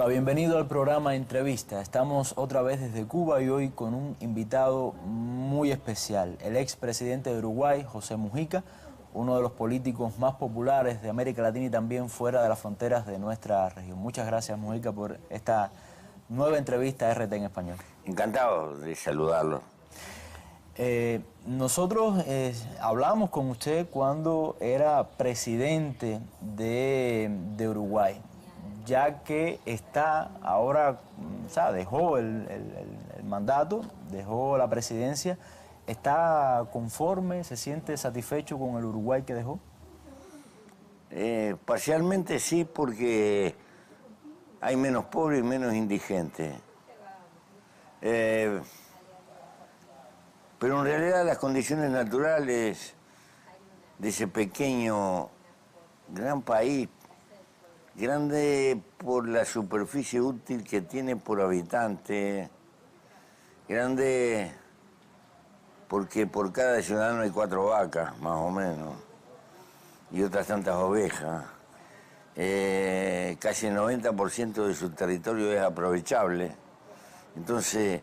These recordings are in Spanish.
bienvenido al programa Entrevista. Estamos otra vez desde Cuba y hoy con un invitado muy especial, el expresidente de Uruguay, José Mujica, uno de los políticos más populares de América Latina y también fuera de las fronteras de nuestra región. Muchas gracias, Mujica, por esta nueva entrevista a RT en Español. Encantado de saludarlo. Nosotros hablamos con usted cuando era presidente de Uruguay, ya que está ahora, o sea, dejó el mandato, dejó la presidencia. ¿Está conforme, se siente satisfecho con el Uruguay que dejó? Parcialmente sí, porque hay menos pobres y menos indigentes. Pero en realidad las condiciones naturales de ese pequeño, gran país, grande por la superficie útil que tiene por habitante, grande porque por cada ciudadano hay 4 vacas, más o menos, y otras tantas ovejas. Casi el 90% de su territorio es aprovechable. Entonces,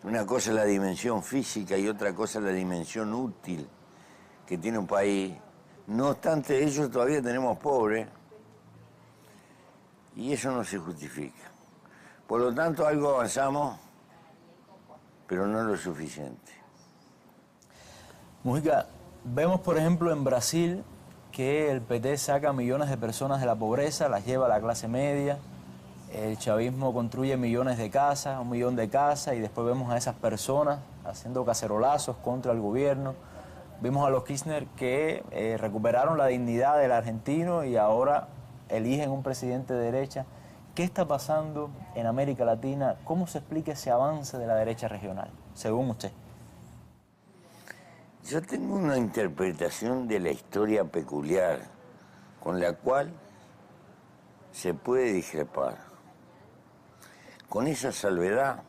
una cosa es la dimensión física y otra cosa es la dimensión útil que tiene un país. No obstante ello, todavía tenemos pobres y eso no se justifica. Por lo tanto, algo avanzamos, pero no lo suficiente. Mujica, vemos por ejemplo en Brasil que el PT saca millones de personas de la pobreza, las lleva a la clase media. El chavismo construye millones de casas, 1 millón de casas, y después vemos a esas personas haciendo cacerolazos contra el gobierno. Vimos a los Kirchner que recuperaron la dignidad del argentino y ahora eligen un presidente de derecha. ¿Qué está pasando en América Latina? ¿Cómo se explica ese avance de la derecha regional, según usted? Yo tengo una interpretación de la historia peculiar con la cual se puede discrepar. Con esa salvedad,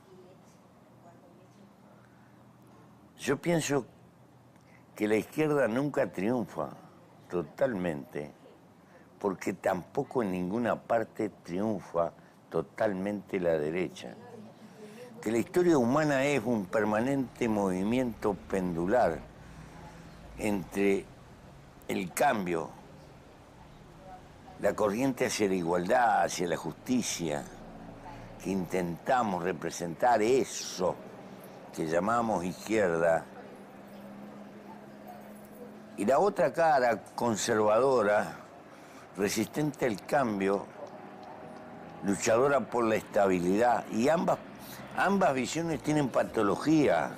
yo pienso que la izquierda nunca triunfa totalmente, porque tampoco en ninguna parte triunfa totalmente la derecha. Que la historia humana es un permanente movimiento pendular entre el cambio, la corriente hacia la igualdad, hacia la justicia, que intentamos representar eso que llamamos izquierda, y la otra cara conservadora, resistente al cambio, luchadora por la estabilidad, y ambas visiones tienen patología.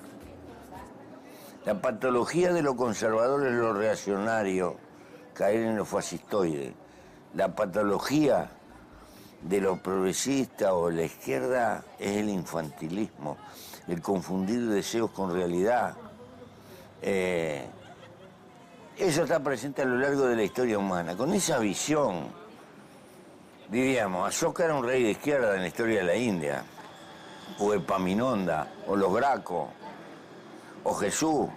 La patología de lo conservador es lo reaccionario, caer en lo fascistoide. La patología de lo progresista o la izquierda es el infantilismo, el confundir deseos con realidad. Eso está presente a lo largo de la historia humana. Con esa visión, diríamos, Ashoka era un rey de izquierda en la historia de la India, o Epaminonda, o los Gracos, o Jesús.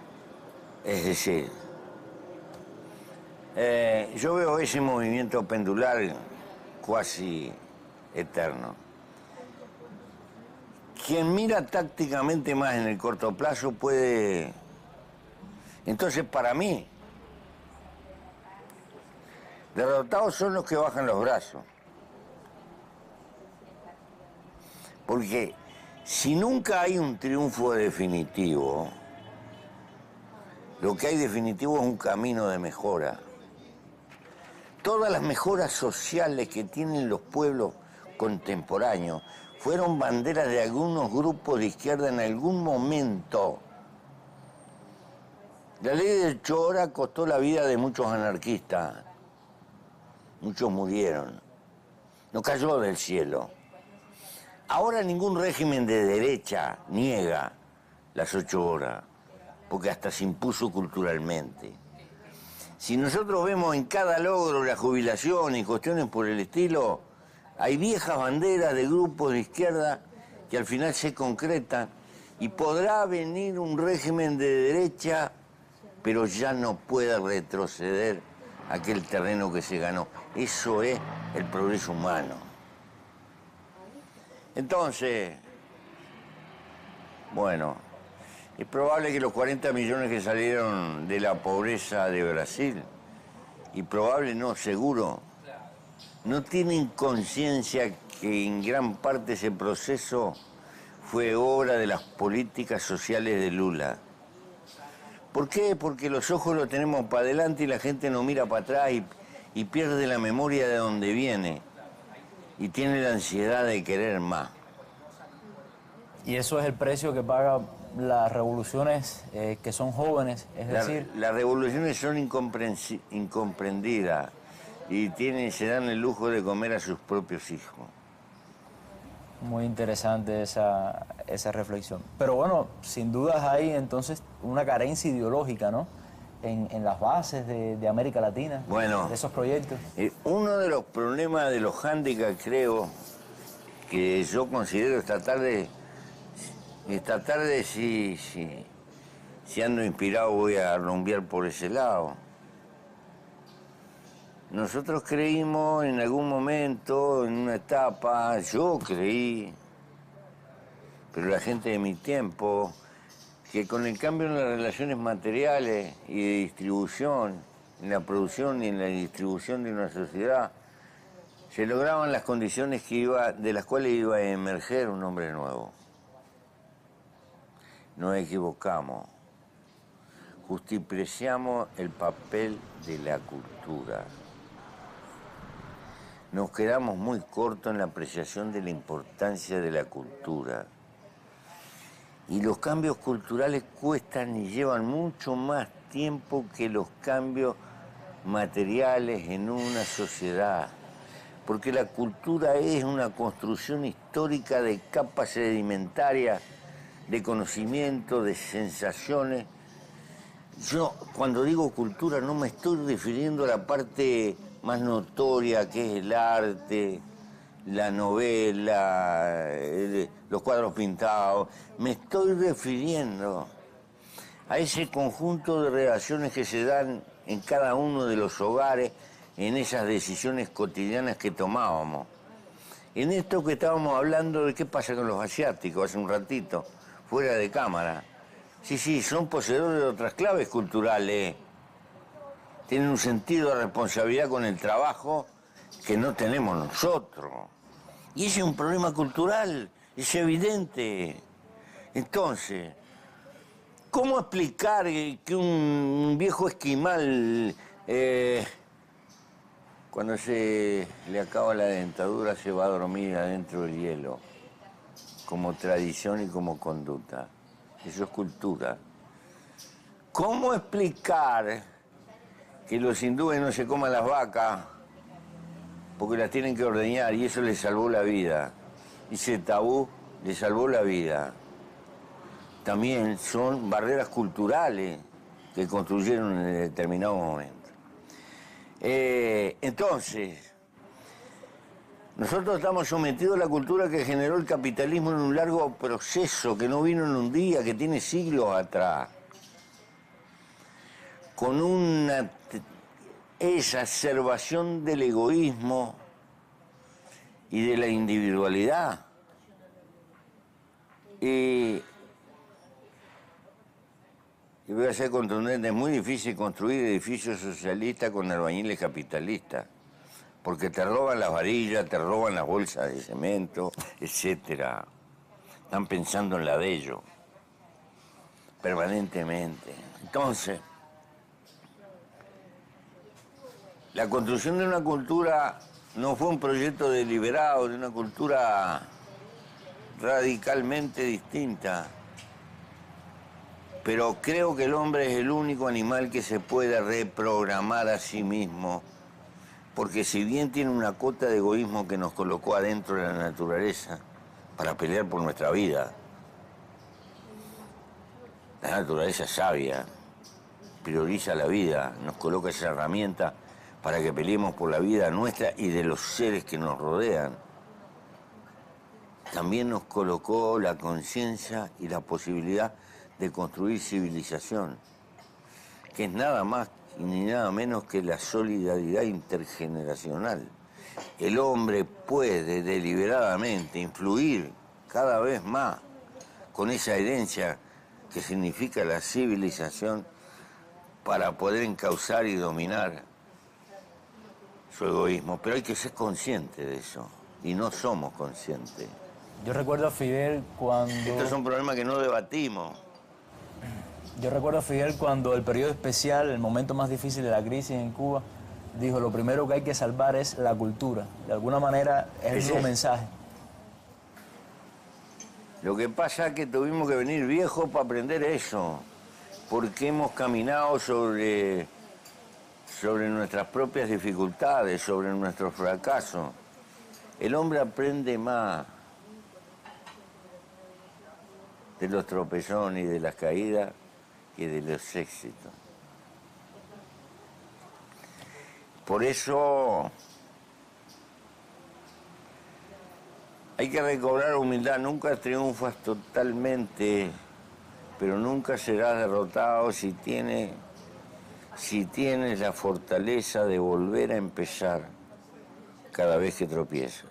Es decir, yo veo ese movimiento pendular cuasi eterno. Quien mira tácticamente más en el corto plazo puede... Entonces, para mí, derrotados son los que bajan los brazos. Porque si nunca hay un triunfo definitivo, lo que hay definitivo es un camino de mejora. Todas las mejoras sociales que tienen los pueblos contemporáneos fueron banderas de algunos grupos de izquierda en algún momento. La ley del Chora costó la vida de muchos anarquistas. Muchos murieron. No cayó del cielo. Ahora ningún régimen de derecha niega las 8 horas, porque hasta se impuso culturalmente. Si nosotros vemos en cada logro la jubilación y cuestiones por el estilo, hay viejas banderas de grupos de izquierda que al final se concretan y podrá venir un régimen de derecha, pero ya no puede retroceder aquel terreno que se ganó. Eso es el progreso humano. Entonces, bueno, es probable que los 40 millones que salieron de la pobreza de Brasil, y probable no, seguro, no tienen conciencia que en gran parte ese proceso fue obra de las políticas sociales de Lula. ¿Por qué? Porque los ojos los tenemos para adelante y la gente no mira para atrás y pierde la memoria de dónde viene y tiene la ansiedad de querer más. Y eso es el precio que pagan las revoluciones que son jóvenes, es decir... Las revoluciones son incomprendidas y se dan el lujo de comer a sus propios hijos. Muy interesante esa reflexión. Pero bueno, sin dudas hay entonces una carencia ideológica, ¿no? En las bases de América Latina, bueno, de esos proyectos. Uno de los problemas de los hándicaps, creo, que yo considero esta tarde si ando inspirado voy a rumbear por ese lado. Nosotros creímos en algún momento, en una etapa, yo creí, pero la gente de mi tiempo, que con el cambio en las relaciones materiales y de distribución, en la producción y en la distribución de una sociedad, se lograban las condiciones de las cuales iba a emerger un hombre nuevo. Nos equivocamos, justipreciamos el papel de la cultura. Nos quedamos muy cortos en la apreciación de la importancia de la cultura. Y los cambios culturales cuestan y llevan mucho más tiempo que los cambios materiales en una sociedad. Porque la cultura es una construcción histórica de capas sedimentarias, de conocimiento, de sensaciones. Yo, cuando digo cultura, no me estoy refiriendo a la parte más notoria, que es el arte, la novela, los cuadros pintados. Me estoy refiriendo a ese conjunto de relaciones que se dan en cada uno de los hogares, en esas decisiones cotidianas que tomábamos. En esto que estábamos hablando de qué pasa con los asiáticos hace un ratito, fuera de cámara. Sí, son poseedores de otras claves culturales. Tienen un sentido de responsabilidad con el trabajo que no tenemos nosotros. Y ese es un problema cultural, es evidente. Entonces, ¿cómo explicar que un viejo esquimal, cuando se le acaba la dentadura, se va a dormir adentro del hielo, como tradición y como conducta? Eso es cultura. ¿Cómo explicar que los hindúes no se coman las vacas porque las tienen que ordeñar y eso les salvó la vida? Ese tabú les salvó la vida. También son barreras culturales que construyeron en determinado momento. Entonces, nosotros estamos sometidos a la cultura que generó el capitalismo en un largo proceso que no vino en un día, que tiene siglos atrás, con una exacerbación del egoísmo y de la individualidad. Y voy a ser contundente, es muy difícil construir edificios socialistas con albañiles capitalistas, porque te roban las varillas, te roban las bolsas de cemento, etc. Están pensando en la de ellos, permanentemente. Entonces, la construcción de una cultura no fue un proyecto deliberado, de una cultura radicalmente distinta. Pero creo que el hombre es el único animal que se puede reprogramar a sí mismo, porque si bien tiene una cota de egoísmo que nos colocó adentro de la naturaleza para pelear por nuestra vida, la naturaleza es sabia, prioriza la vida, nos coloca esa herramienta para que peleemos por la vida nuestra y de los seres que nos rodean. También nos colocó la conciencia y la posibilidad de construir civilización, que es nada más ni nada menos que la solidaridad intergeneracional. el hombre puede deliberadamente influir cada vez más con esa herencia que significa la civilización para poder encauzar y dominar su egoísmo. Pero hay que ser consciente de eso, y no somos conscientes. Yo recuerdo a Fidel cuando... Estos son problemas que no debatimos. Yo recuerdo a Fidel cuando el periodo especial, el momento más difícil de la crisis en Cuba, dijo, lo primero que hay que salvar es la cultura. De alguna manera es el mismo mensaje. Lo que pasa es que tuvimos que venir viejos para aprender eso, porque hemos caminado sobre nuestras propias dificultades, sobre nuestros fracasos. El hombre aprende más de los tropezones y de las caídas que de los éxitos. Por eso hay que recobrar humildad. Nunca triunfas totalmente, pero nunca serás derrotado si tienes la fortaleza de volver a empezar cada vez que tropiezas.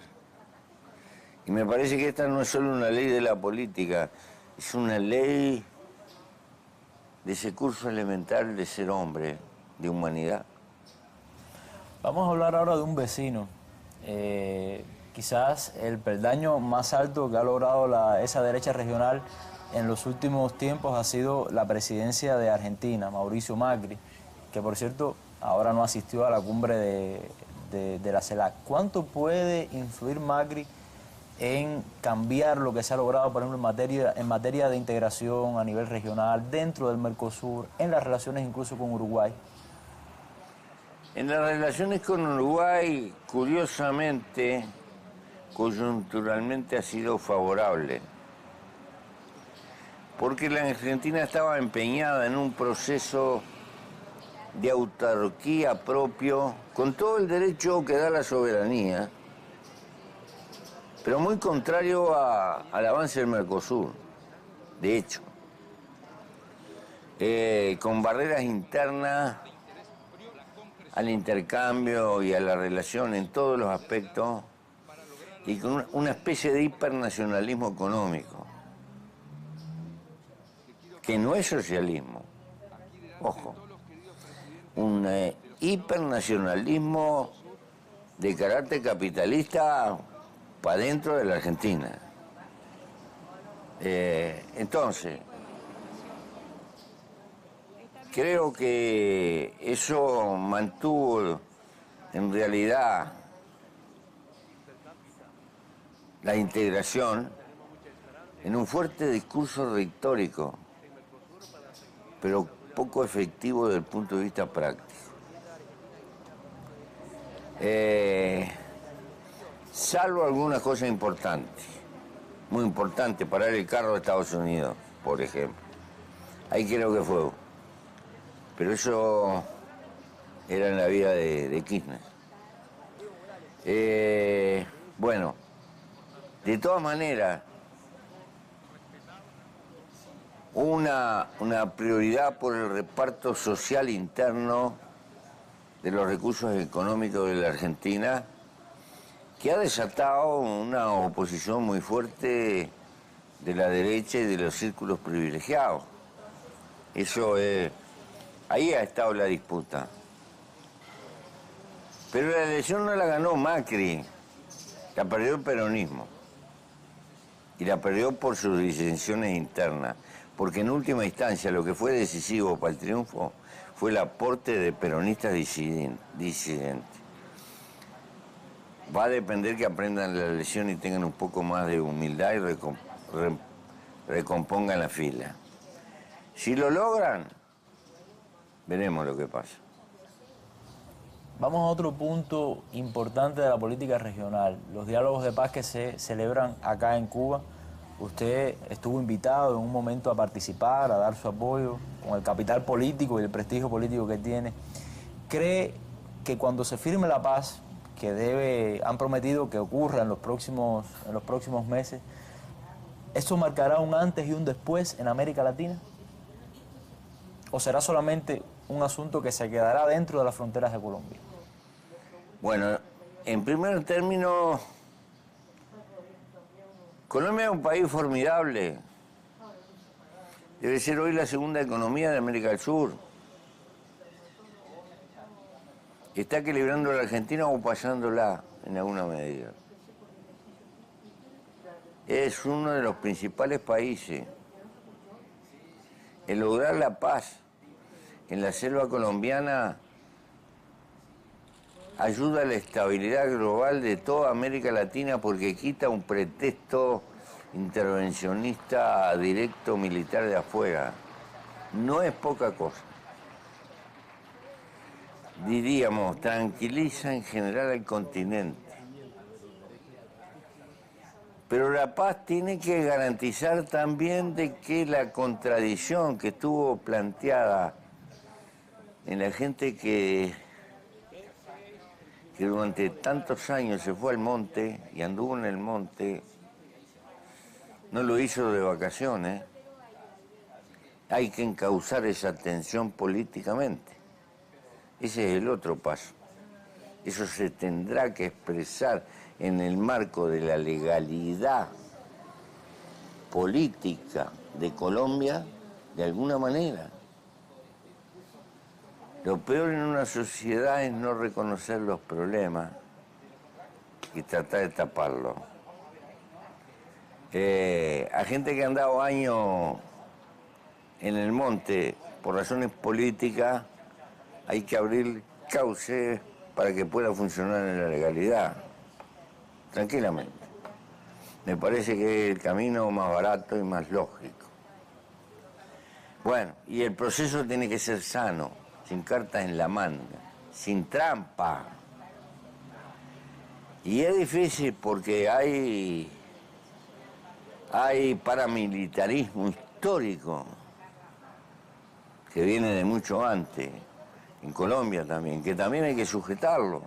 Y me parece que esta no es solo una ley de la política, es una ley de ese curso elemental de ser hombre, de humanidad. Vamos a hablar ahora de un vecino. Quizás el peldaño más alto que ha logrado esa derecha regional en los últimos tiempos ha sido la presidencia de Argentina, Mauricio Macri, que por cierto ahora no asistió a la cumbre de la CELAC. ¿Cuánto puede influir Macri en cambiar lo que se ha logrado, por ejemplo, en materia de integración a nivel regional, dentro del Mercosur, en las relaciones incluso con Uruguay? En las relaciones con Uruguay, curiosamente, coyunturalmente ha sido favorable, porque la Argentina estaba empeñada en un proceso de autarquía propio, con todo el derecho que da la soberanía, pero muy contrario al avance del Mercosur, de hecho, con barreras internas al intercambio y a la relación en todos los aspectos, y con una especie de hipernacionalismo económico, que no es socialismo, ojo, un hipernacionalismo de carácter capitalista para dentro de la Argentina. Entonces, creo que eso mantuvo en realidad la integración en un fuerte discurso retórico, pero poco efectivo desde el punto de vista práctico. Salvo algunas cosas importantes, muy importantes, parar el carro de Estados Unidos, por ejemplo. Ahí creo que fue. Pero eso era en la vida de Kirchner. Bueno, de todas maneras, una prioridad por el reparto social interno de los recursos económicos de la Argentina, que ha desatado una oposición muy fuerte de la derecha y de los círculos privilegiados. Eso es, ahí ha estado la disputa. Pero la elección no la ganó Macri, la perdió el peronismo. Y la perdió por sus disensiones internas, porque en última instancia lo que fue decisivo para el triunfo fue el aporte de peronistas disidentes. Va a depender que aprendan la lección y tengan un poco más de humildad y recompongan la fila. Si lo logran, veremos lo que pasa. Vamos a otro punto importante de la política regional, los diálogos de paz que se celebran acá en Cuba. Usted estuvo invitado en un momento a participar, a dar su apoyo, con el capital político y el prestigio político que tiene. ¿Cree que cuando se firme la paz, que han prometido que ocurra en los próximos meses, esto marcará un antes y un después en América Latina? ¿O será solamente un asunto que se quedará dentro de las fronteras de Colombia? Bueno, En primer término, Colombia es un país formidable. Debe ser hoy la segunda economía de América del Sur. Está equilibrando a la Argentina o pasándola en alguna medida. Es uno de los principales países. El lograr la paz en la selva colombiana ayuda a la estabilidad global de toda América Latina porque quita un pretexto intervencionista directo militar de afuera. No es poca cosa. Diríamos, tranquiliza en general al continente. Pero la paz tiene que garantizar también de que la contradicción que estuvo planteada en la gente que durante tantos años se fue al monte y anduvo en el monte, no lo hizo de vacaciones. Hay que encauzar esa tensión políticamente. Ese es el otro paso. Eso se tendrá que expresar en el marco de la legalidad política de Colombia de alguna manera. Lo peor en una sociedad es no reconocer los problemas y tratar de taparlos. A gente que ha andado años en el monte por razones políticas, hay que abrir cauce para que pueda funcionar en la legalidad, tranquilamente. Me parece que es el camino más barato y más lógico. Bueno, y el proceso tiene que ser sano, sin cartas en la manga, sin trampa. Y es difícil porque hay paramilitarismo histórico que viene de mucho antes, en Colombia también, que también hay que sujetarlo.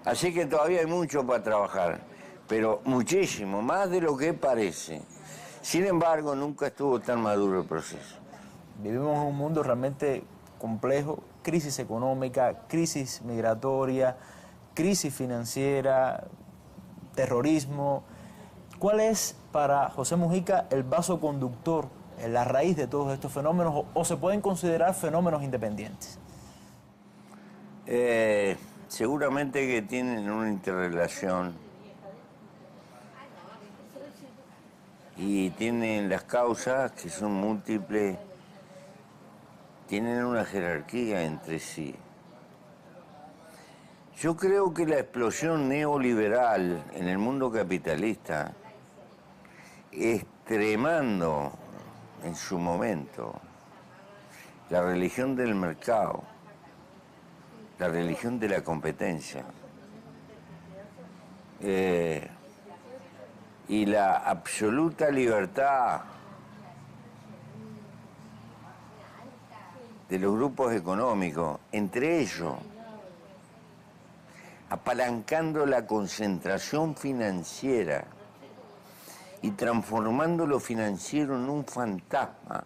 Así que todavía hay mucho para trabajar, pero muchísimo, más de lo que parece. Sin embargo, nunca estuvo tan maduro el proceso. Vivimos en un mundo realmente complejo, crisis económica, crisis migratoria, crisis financiera, terrorismo. ¿Cuál es para José Mujica el vaso conductor, la raíz de todos estos fenómenos o se pueden considerar fenómenos independientes? Seguramente que tienen una interrelación y tienen las causas que son múltiples, tienen una jerarquía entre sí. Yo creo que la explosión neoliberal en el mundo capitalista, extremando en su momento la religión del mercado, la religión de la competencia y la absoluta libertad de los grupos económicos, entre ellos apalancando la concentración financiera y transformando lo financiero en un fantasma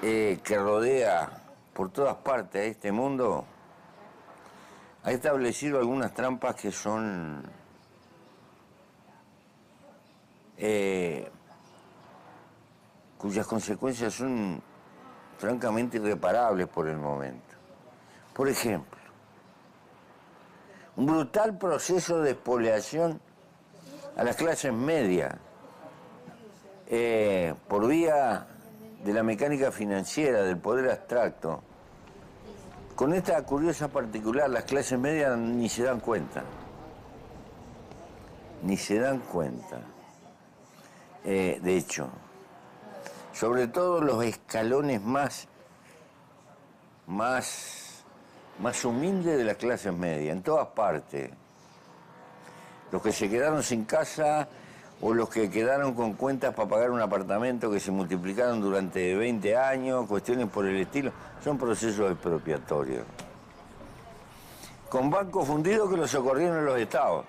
que rodea por todas partes a este mundo, ha establecido algunas trampas que son cuyas consecuencias son francamente irreparables por el momento. Por ejemplo, un brutal proceso de expoliación a las clases medias por vía de la mecánica financiera, del poder abstracto. Con esta curiosa particular, las clases medias ni se dan cuenta. Ni se dan cuenta. De hecho, sobre todo los escalones más humildes de las clases medias, en todas partes. Los que se quedaron sin casa o los que quedaron con cuentas para pagar un apartamento que se multiplicaron durante 20 años, cuestiones por el estilo, son procesos expropiatorios. Con bancos fundidos que los socorrieron los estados,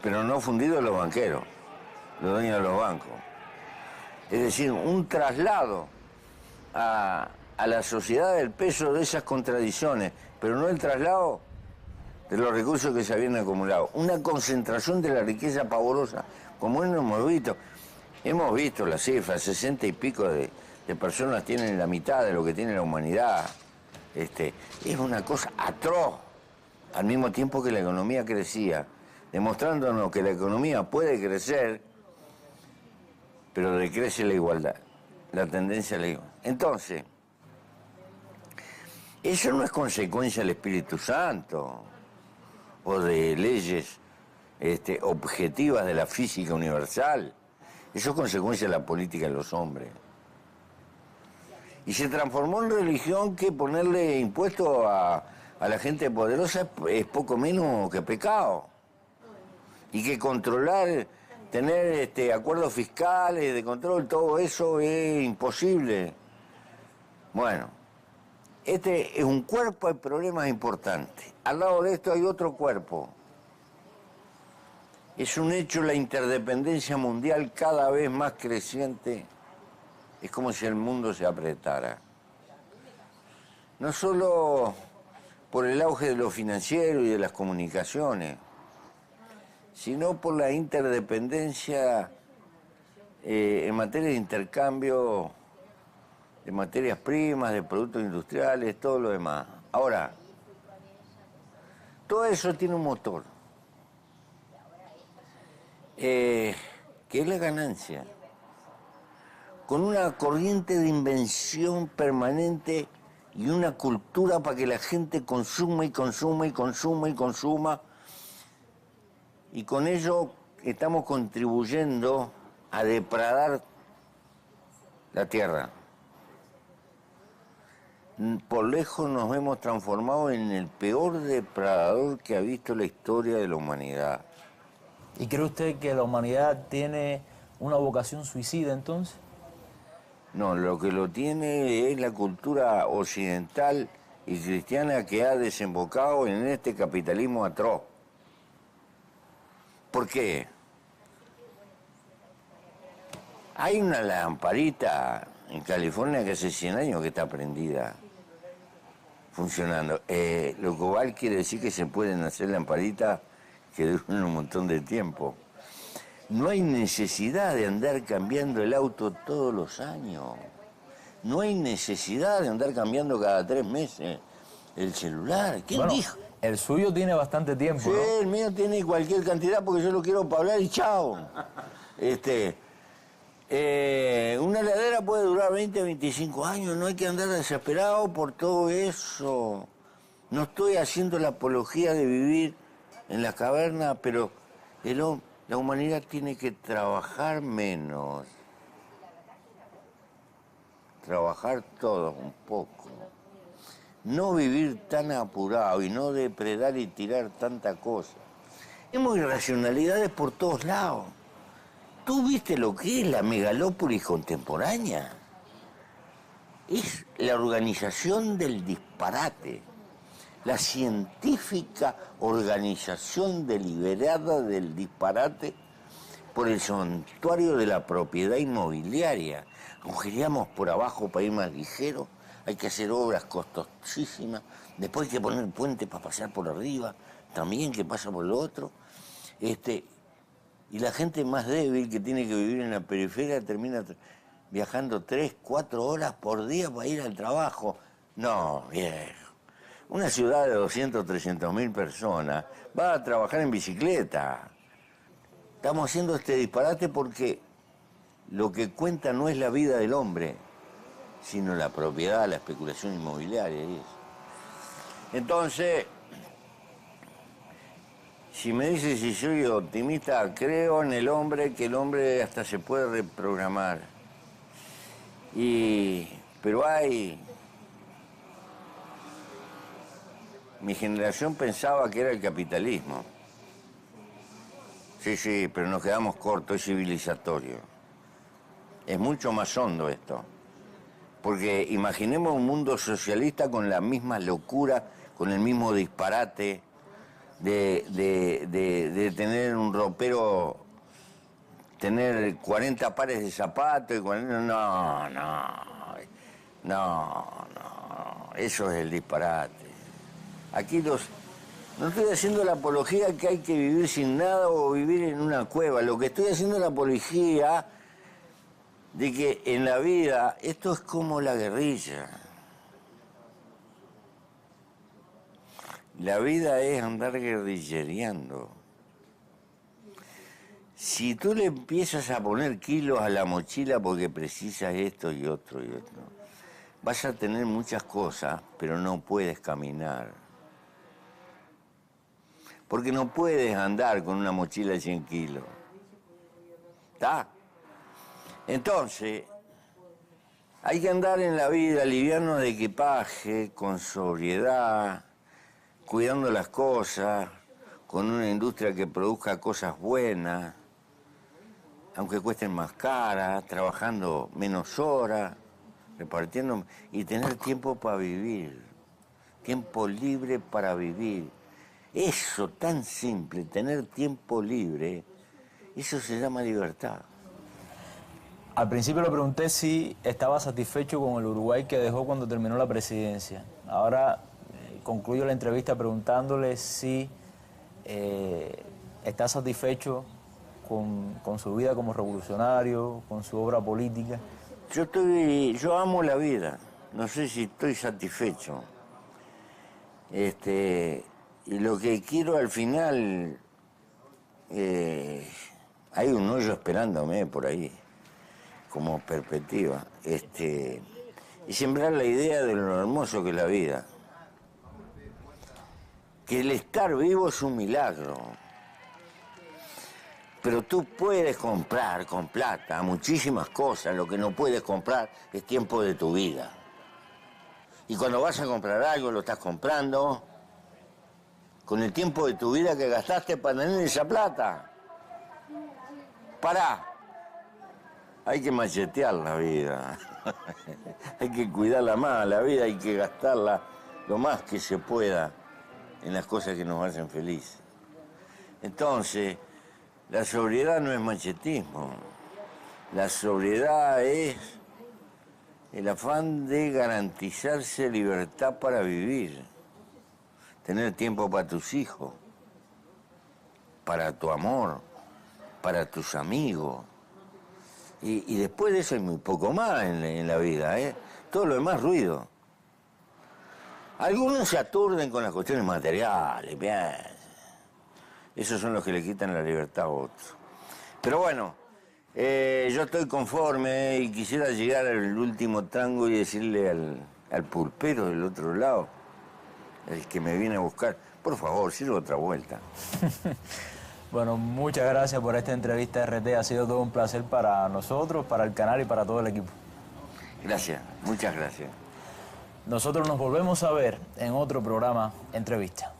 pero no fundidos los banqueros, los dueños de los bancos. Es decir, un traslado a a la sociedad el peso de esas contradicciones, pero no el traslado de los recursos que se habían acumulado. Una concentración de la riqueza pavorosa, como no hemos visto. Hemos visto las cifras, 60 y pico de personas tienen la mitad de lo que tiene la humanidad. Es una cosa atroz, al mismo tiempo que la economía crecía, demostrándonos que la economía puede crecer, pero decrece la igualdad, la tendencia a la igualdad. Entonces, eso no es consecuencia del Espíritu Santo o de leyes objetivas de la física universal. Eso es consecuencia de la política de los hombres. Y se transformó en religión que ponerle impuestos a la gente poderosa es poco menos que pecado. Y que controlar, tener acuerdos fiscales de control, todo eso es imposible. Bueno, este es un cuerpo de problemas importantes. Al lado de esto hay otro cuerpo. Es un hecho la interdependencia mundial cada vez más creciente. Es como si el mundo se apretara. No solo por el auge de lo financiero y de las comunicaciones, sino por la interdependencia en materia de intercambio de materias primas, de productos industriales, todo lo demás. Ahora, todo eso tiene un motor, que es la ganancia, con una corriente de invención permanente y una cultura para que la gente consuma y consuma y consuma y consuma, y con ello estamos contribuyendo a depredar la tierra. Por lejos nos hemos transformado en el peor depredador que ha visto la historia de la humanidad. ¿Y cree usted que la humanidad tiene una vocación suicida entonces? No, lo que lo tiene es la cultura occidental y cristiana que ha desembocado en este capitalismo atroz. ¿Por qué? Hay una lamparita en California que hace 100 años que está prendida, funcionando. Lo cual quiere decir que se pueden hacer lamparitas que duran un montón de tiempo. No hay necesidad de andar cambiando el auto todos los años. No hay necesidad de andar cambiando cada 3 meses el celular. ¿Quién dijo? El suyo tiene bastante tiempo, sí, ¿no? El mío tiene cualquier cantidad porque yo lo quiero para hablar y chao. Una heladera puede durar 20, 25 años, no hay que andar desesperado por todo eso. No estoy haciendo la apología de vivir en la caverna, pero la humanidad tiene que trabajar menos. Trabajar todo un poco. No vivir tan apurado y no depredar y tirar tanta cosa. Hemos irracionalidades por todos lados. ¿Tú viste lo que es la megalópolis contemporánea? Es la organización del disparate, la científica organización deliberada del disparate por el santuario de la propiedad inmobiliaria. Agujereamos por abajo para ir más ligero, hay que hacer obras costosísimas, después hay que poner puentes para pasar por arriba, también que pasa por lo otro. Y la gente más débil que tiene que vivir en la periferia termina viajando 3, 4 horas por día para ir al trabajo. No, viejo. Una ciudad de 200, 300.000 personas va a trabajar en bicicleta. Estamos haciendo este disparate porque lo que cuenta no es la vida del hombre, sino la propiedad, la especulación inmobiliaria y eso. Entonces, si me dices si soy optimista, creo en el hombre, que el hombre hasta se puede reprogramar. Pero mi generación pensaba que era el capitalismo. Sí, pero nos quedamos cortos, es civilizatorio. Es mucho más hondo esto. Porque imaginemos un mundo socialista con la misma locura, con el mismo disparate de tener un ropero, tener 40 pares de zapatos y 40... No, eso es el disparate. Aquí no estoy haciendo la apología que hay que vivir sin nada o vivir en una cueva. Lo que estoy haciendo es la apología de que en la vida esto es como la guerrilla. La vida es andar guerrillereando. Si tú le empiezas a poner kilos a la mochila porque precisas esto y otro, vas a tener muchas cosas, pero no puedes caminar. Porque no puedes andar con una mochila de 100 kilos. ¿Está? Entonces, hay que andar en la vida liviano de equipaje, con sobriedad, cuidando las cosas, con una industria que produzca cosas buenas, aunque cuesten más caras, trabajando menos horas, repartiendo, y tener tiempo para vivir, tiempo libre para vivir. Eso tan simple, tener tiempo libre, eso se llama libertad. Al principio le pregunté si estaba satisfecho con el Uruguay que dejó cuando terminó la presidencia. Ahora concluyo la entrevista preguntándole si está satisfecho con su vida como revolucionario, con su obra política. Yo amo la vida, no sé si estoy satisfecho. Y lo que quiero al final, hay un hoyo esperándome por ahí, como perspectiva, y sembrar la idea de lo hermoso que es la vida. Que el estar vivo es un milagro. Pero tú puedes comprar con plata muchísimas cosas, lo que no puedes comprar es tiempo de tu vida. Y cuando vas a comprar algo, lo estás comprando con el tiempo de tu vida que gastaste para tener esa plata. Pará. Hay que machetear la vida. Hay que cuidarla más, la vida hay que gastarla lo más que se pueda en las cosas que nos hacen felices. Entonces, la sobriedad no es machetismo. La sobriedad es el afán de garantizarse libertad para vivir. Tener tiempo para tus hijos, para tu amor, para tus amigos. Y después de eso hay muy poco más en la vida, ¿eh? Todo lo demás ruido. Algunos se aturden con las cuestiones materiales, bien. Esos son los que le quitan la libertad a otros. Pero bueno, yo estoy conforme y quisiera llegar al último tango y decirle al pulpero del otro lado, el que me viene a buscar, por favor, sirva otra vuelta. Bueno, muchas gracias por esta entrevista, RT. Ha sido todo un placer para nosotros, para el canal y para todo el equipo. Gracias, muchas gracias. Nosotros nos volvemos a ver en otro programa Entrevista.